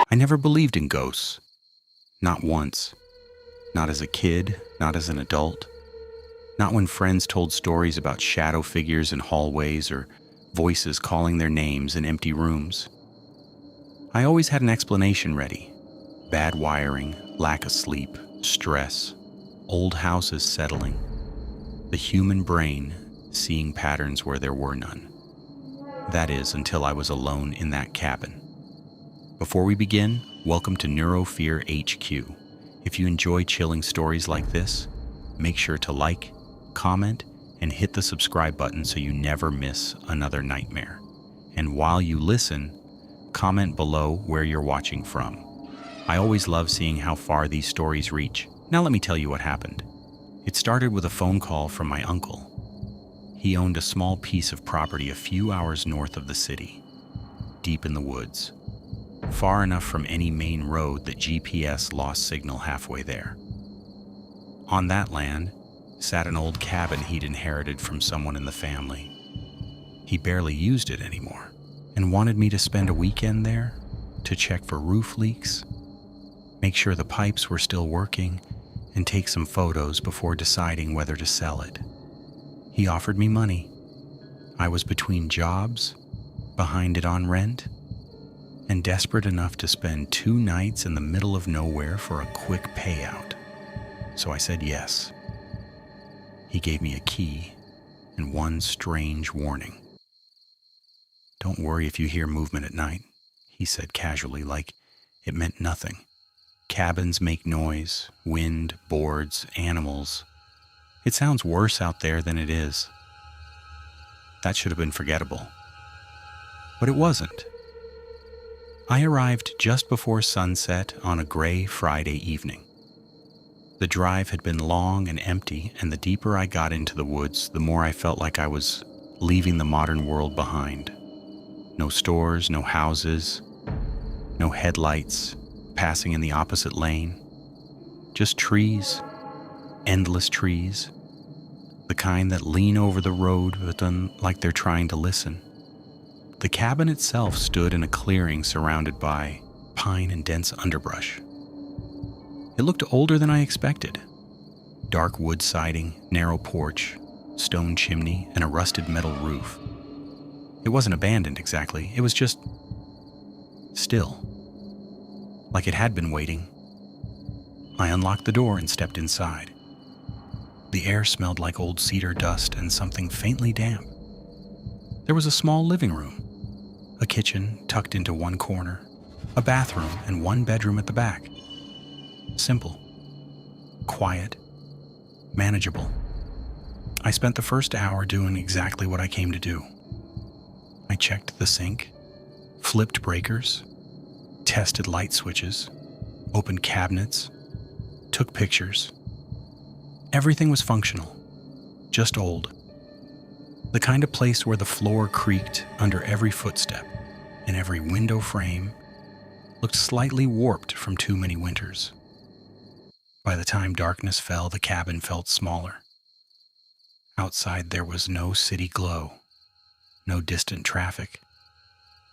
I never believed in ghosts. Not once. Not as a kid, not as an adult. Not when friends told stories about shadow figures in hallways or voices calling their names in empty rooms. I always had an explanation ready. Bad wiring, lack of sleep, stress, old houses settling, the human brain seeing patterns where there were none. That is, until I was alone in that cabin. Before we begin, welcome to Neurofear HQ. If you enjoy chilling stories like this, make sure to like, comment, and hit the subscribe button so you never miss another nightmare. And while you listen, comment below where you're watching from. I always love seeing how far these stories reach. Now let me tell you what happened. It started with a phone call from my uncle. He owned a small piece of property a few hours north of the city, deep in the woods, far enough from any main road that GPS lost signal halfway there. On that land sat an old cabin he'd inherited from someone in the family. He barely used it anymore and wanted me to spend a weekend there to check for roof leaks, make sure the pipes were still working, and take some photos before deciding whether to sell it. He offered me money. I was between jobs, behind it on rent, and desperate enough to spend 2 nights in the middle of nowhere for a quick payout. So I said yes. He gave me a key and one strange warning. "Don't worry if you hear movement at night," he said casually, like it meant nothing. "Cabins make noise, wind, boards, animals. It sounds worse out there than it is." That should have been forgettable. But it wasn't. I arrived just before sunset on a gray Friday evening. The drive had been long and empty, and the deeper I got into the woods, the more I felt like I was leaving the modern world behind. No stores, no houses, no headlights passing in the opposite lane. Just trees, endless trees, the kind that lean over the road but then like they're trying to listen. The cabin itself stood in a clearing surrounded by pine and dense underbrush. It looked older than I expected. Dark wood siding, narrow porch, stone chimney, and a rusted metal roof. It wasn't abandoned exactly, it was just still, like it had been waiting. I unlocked the door and stepped inside. The air smelled like old cedar dust and something faintly damp. There was a small living room, a kitchen tucked into one corner, a bathroom, and one bedroom at the back. Simple, quiet, manageable. I spent the first hour doing exactly what I came to do. I checked the sink, flipped breakers, tested light switches, opened cabinets, took pictures. Everything was functional, just old. The kind of place where the floor creaked under every footstep and every window frame looked slightly warped from too many winters. By the time darkness fell, the cabin felt smaller. Outside there was no city glow, no distant traffic,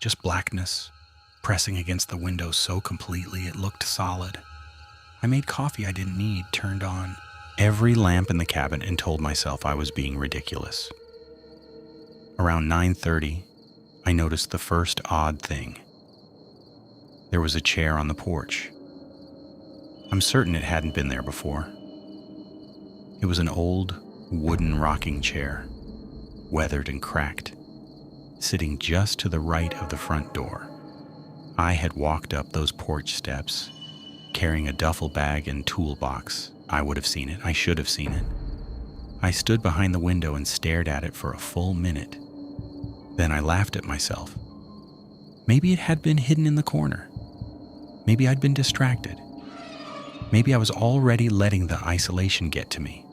just blackness pressing against the window so completely it looked solid. I made coffee I didn't need, turned on every lamp in the cabin, and told myself I was being ridiculous. Around 9:30, I noticed the first odd thing. There was a chair on the porch. I'm certain it hadn't been there before. It was an old, wooden rocking chair, weathered and cracked, sitting just to the right of the front door. I had walked up those porch steps, carrying a duffel bag and toolbox. I would have seen it. I should have seen it. I stood behind the window and stared at it for a full minute. Then I laughed at myself. Maybe it had been hidden in the corner. Maybe I'd been distracted. Maybe I was already letting the isolation get to me.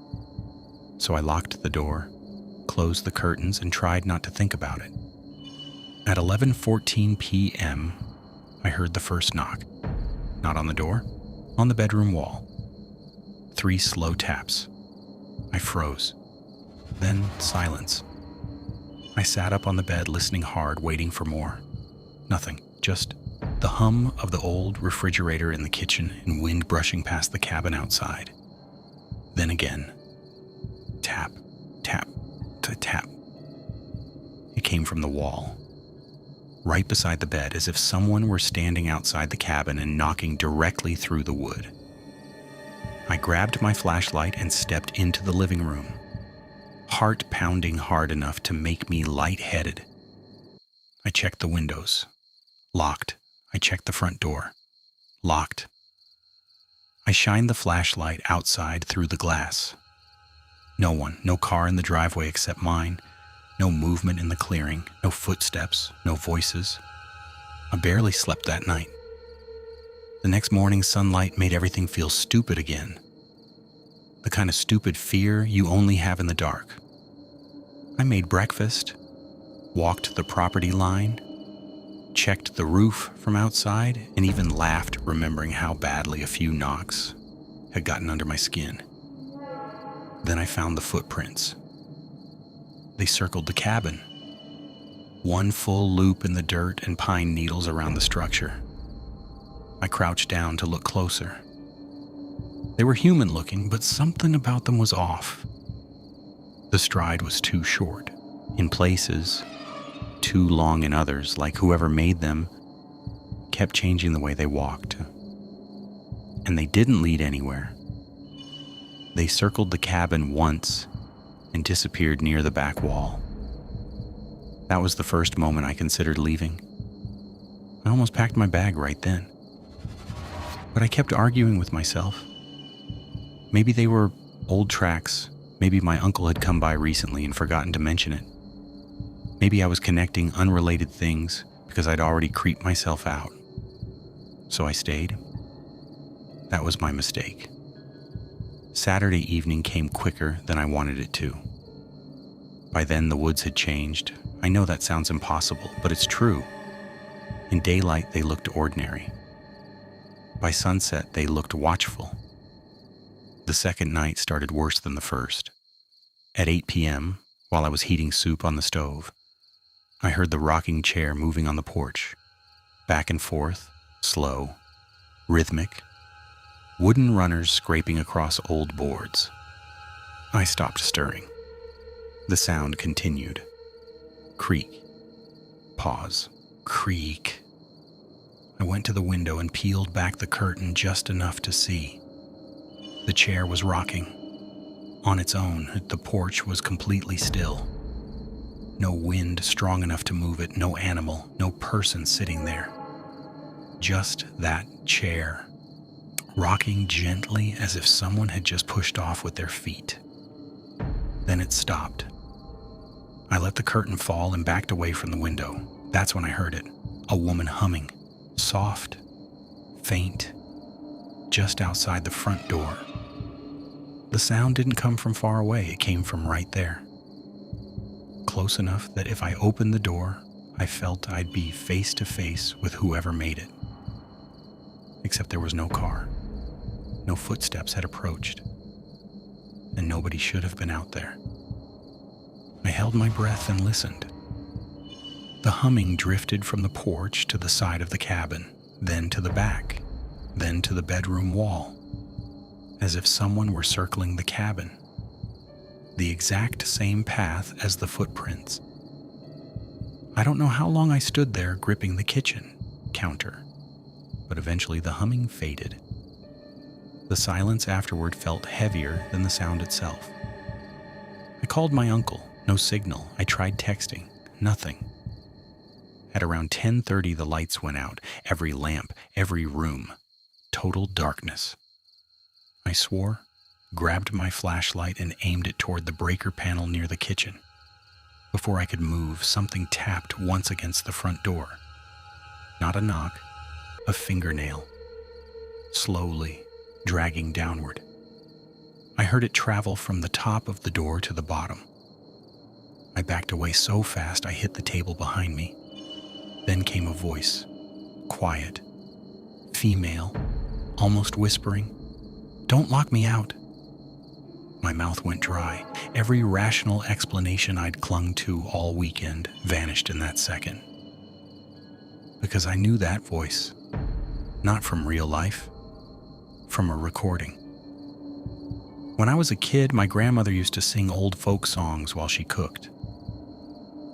So I locked the door, closed the curtains, and tried not to think about it. At 11:14 p.m., I heard the first knock. Not on the door, on the bedroom wall. 3 slow taps. I froze. Then silence. I sat up on the bed, listening hard, waiting for more. Nothing, just The hum of the old refrigerator in the kitchen and wind brushing past the cabin outside. Then again. Tap, tap, tap. It came from the wall, right beside the bed, as if someone were standing outside the cabin and knocking directly through the wood. I grabbed my flashlight and stepped into the living room, heart pounding hard enough to make me lightheaded. I checked the windows. Locked. I checked the front door. Locked. I shined the flashlight outside through the glass. No one, no car in the driveway except mine, no movement in the clearing, no footsteps, no voices. I barely slept that night. The next morning, sunlight made everything feel stupid again. The kind of stupid fear you only have in the dark. I made breakfast, walked the property line, checked the roof from outside, and even laughed remembering how badly a few knocks had gotten under my skin. Then I found the footprints. They circled the cabin. One full loop in the dirt and pine needles around the structure. I crouched down to look closer. They were human-looking, but something about them was off. The stride was too short in places, too long in others, like whoever made them kept changing the way they walked. And they didn't lead anywhere. They circled the cabin once and disappeared near the back wall. That was the first moment I considered leaving. I almost packed my bag right then. But I kept arguing with myself. Maybe they were old tracks. Maybe my uncle had come by recently and forgotten to mention it. Maybe I was connecting unrelated things because I'd already creeped myself out. So I stayed. That was my mistake. Saturday evening came quicker than I wanted it to. By then, the woods had changed. I know that sounds impossible, but it's true. In daylight, they looked ordinary. By sunset, they looked watchful. The second night started worse than the first. At 8 p.m., while I was heating soup on the stove, I heard the rocking chair moving on the porch. Back and forth, slow, rhythmic. Wooden runners scraping across old boards. I stopped stirring. The sound continued. Creak. Pause. Creak. I went to the window and peeled back the curtain just enough to see. The chair was rocking. On its own, the porch was completely still. No wind strong enough to move it, no animal, no person sitting there. Just that chair, rocking gently as if someone had just pushed off with their feet. Then it stopped. I let the curtain fall and backed away from the window. That's when I heard it. A woman humming, soft, faint, just outside the front door. The sound didn't come from far away, it came from right there. Close enough that if I opened the door, I felt I'd be face to face with whoever made it. Except there was no car. No footsteps had approached. And nobody should have been out there. I held my breath and listened. The humming drifted from the porch to the side of the cabin, then to the back, then to the bedroom wall, as if someone were circling the cabin. The exact same path as the footprints. I don't know how long I stood there gripping the kitchen counter, but eventually the humming faded. The silence afterward felt heavier than the sound itself. I called my uncle. No signal. I tried texting. Nothing. At around 10:30, the lights went out. Every lamp, every room. Total darkness. I swore, grabbed my flashlight, and aimed it toward the breaker panel near the kitchen. Before I could move, something tapped once against the front door. Not a knock, a fingernail. Slowly, dragging downward. I heard it travel from the top of the door to the bottom. I backed away so fast I hit the table behind me. Then came a voice, quiet, female, almost whispering, "Don't lock me out." My mouth went dry. Every rational explanation I'd clung to all weekend vanished in that second. Because I knew that voice Not from real life, from a recording. When I was a kid, my grandmother used to sing old folk songs while she cooked.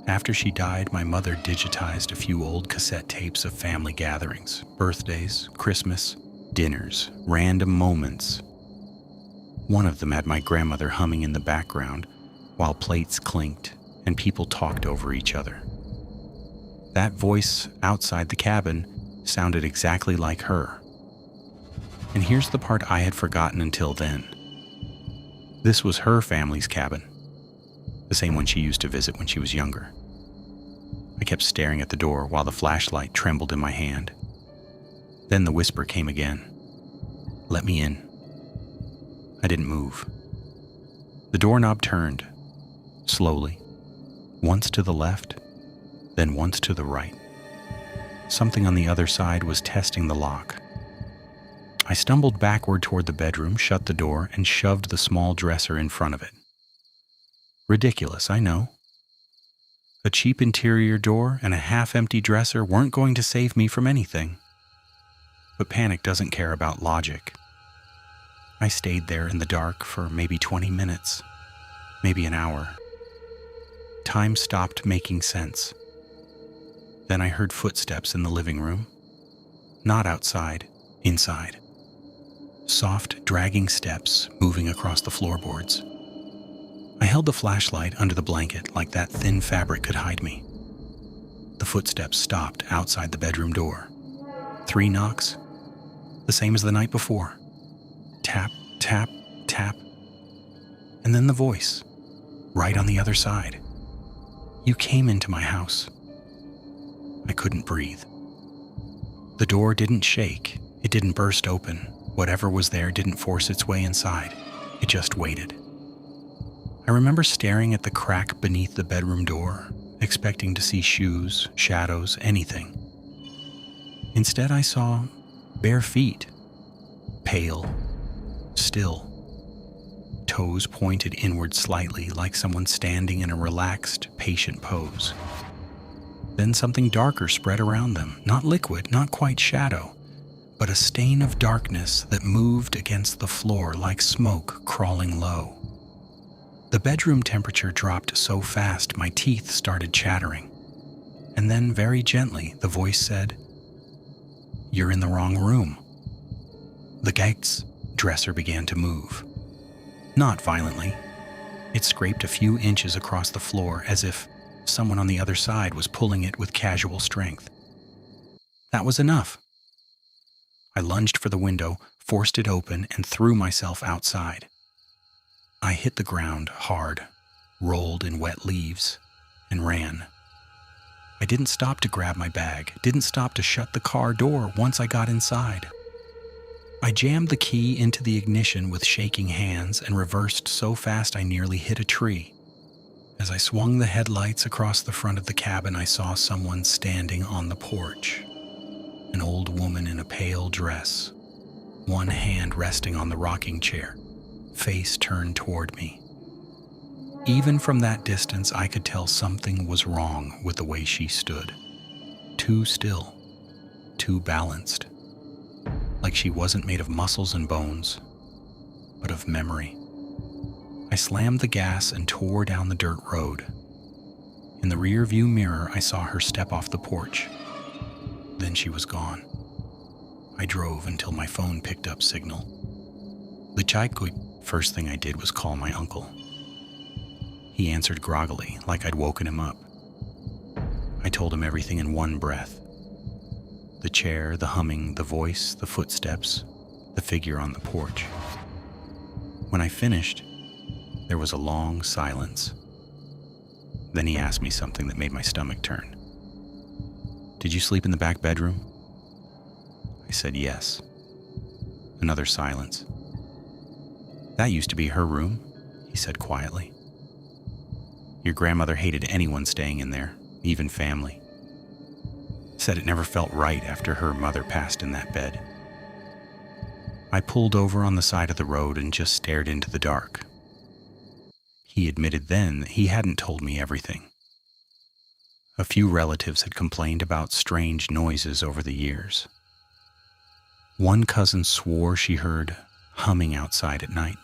After she died, my mother digitized a few old cassette tapes of family gatherings, birthdays, Christmas, dinners, random moments. One of them had my grandmother humming in the background while plates clinked and people talked over each other. That voice outside the cabin sounded exactly like her. And here's the part I had forgotten until then. This was her family's cabin, the same one she used to visit when she was younger. I kept staring at the door while the flashlight trembled in my hand. Then the whisper came again. "Let me in." I didn't move. The doorknob turned, slowly, once to the left, then once to the right. Something on the other side was testing the lock. I stumbled backward toward the bedroom, shut the door, and shoved the small dresser in front of it. Ridiculous, I know. A cheap interior door and a half-empty dresser weren't going to save me from anything. But panic doesn't care about logic. I stayed there in the dark for maybe 20 minutes, maybe an hour. Time stopped making sense. Then I heard footsteps in the living room. Not outside, inside. Soft, dragging steps moving across the floorboards. I held the flashlight under the blanket like that thin fabric could hide me. The footsteps stopped outside the bedroom door. 3 knocks, the same as the night before. Tap, tap, tap. And then the voice, right on the other side. "You came into my house." I couldn't breathe. The door didn't shake. It didn't burst open. Whatever was there didn't force its way inside. It just waited. I remember staring at the crack beneath the bedroom door, expecting to see shoes, shadows, anything. Instead, I saw bare feet, pale, still. Toes pointed inward slightly, like someone standing in a relaxed, patient pose. Then something darker spread around them, not liquid, not quite shadow, but a stain of darkness that moved against the floor like smoke crawling low. The bedroom temperature dropped so fast my teeth started chattering. And then, very gently, the voice said, "You're in the wrong room." The Geight's dresser began to move. Not violently. It scraped a few inches across the floor as if someone on the other side was pulling it with casual strength. That was enough. I lunged for the window, forced it open, and threw myself outside. I hit the ground hard, rolled in wet leaves, and ran. I didn't stop to grab my bag, didn't stop to shut the car door once I got inside. I jammed the key into the ignition with shaking hands and reversed so fast I nearly hit a tree. As I swung the headlights across the front of the cabin, I saw someone standing on the porch. An old woman in a pale dress, one hand resting on the rocking chair, face turned toward me. Even from that distance, I could tell something was wrong with the way she stood. Too still, too balanced. Like she wasn't made of muscles and bones, but of memory. I slammed the gas and tore down the dirt road. In the rear view mirror, I saw her step off the porch. Then she was gone. I drove until my phone picked up signal. First thing I did was call my uncle. He answered groggily, like I'd woken him up. I told him everything in one breath. The chair, the humming, the voice, the footsteps, the figure on the porch. When I finished, there was a long silence. Then he asked me something that made my stomach turn. "Did you sleep in the back bedroom?" I said yes. Another silence. "That used to be her room," he said quietly. "Your grandmother hated anyone staying in there, even family. Said it never felt right after her mother passed in that bed." I pulled over on the side of the road and just stared into the dark. He admitted then that he hadn't told me everything. A few relatives had complained about strange noises over the years. One cousin swore she heard humming outside at night.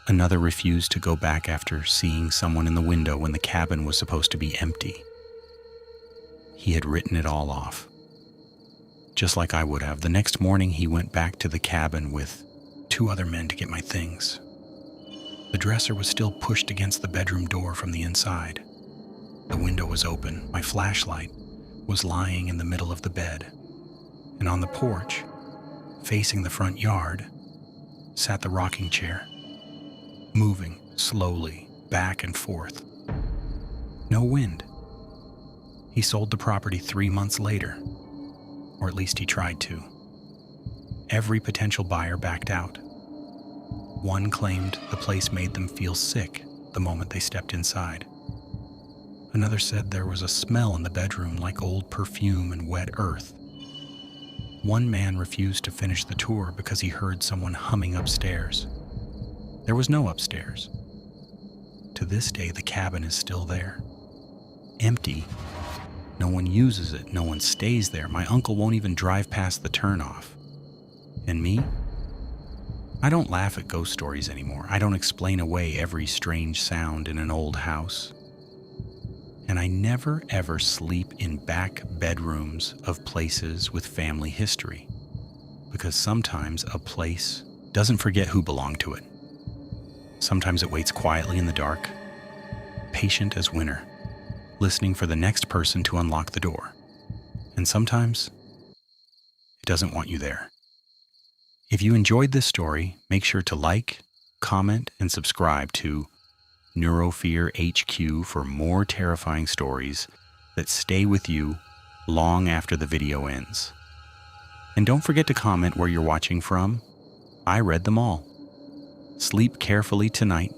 Another refused to go back after seeing someone in the window when the cabin was supposed to be empty. He had written it all off. Just like I would have. The next morning, he went back to the cabin with 2 other men to get my things. The dresser was still pushed against the bedroom door from the inside. The window was open. My flashlight was lying in the middle of the bed. And on the porch, facing the front yard, sat the rocking chair, moving slowly back and forth. No wind. He sold the property 3 months later, or at least he tried to. Every potential buyer backed out. One claimed the place made them feel sick the moment they stepped inside. Another said there was a smell in the bedroom like old perfume and wet earth. One man refused to finish the tour because he heard someone humming upstairs. There was no upstairs. To this day, the cabin is still there. Empty. No one uses it. No one stays there. My uncle won't even drive past the turnoff. And me? I don't laugh at ghost stories anymore. I don't explain away every strange sound in an old house. And I never ever sleep in back bedrooms of places with family history. Because sometimes a place doesn't forget who belonged to it. Sometimes it waits quietly in the dark, patient as winter, listening for the next person to unlock the door. And sometimes it doesn't want you there. If you enjoyed this story, make sure to like, comment, and subscribe to Neurofear HQ for more terrifying stories that stay with you long after the video ends. And don't forget to comment where you're watching from. I read them all. Sleep carefully tonight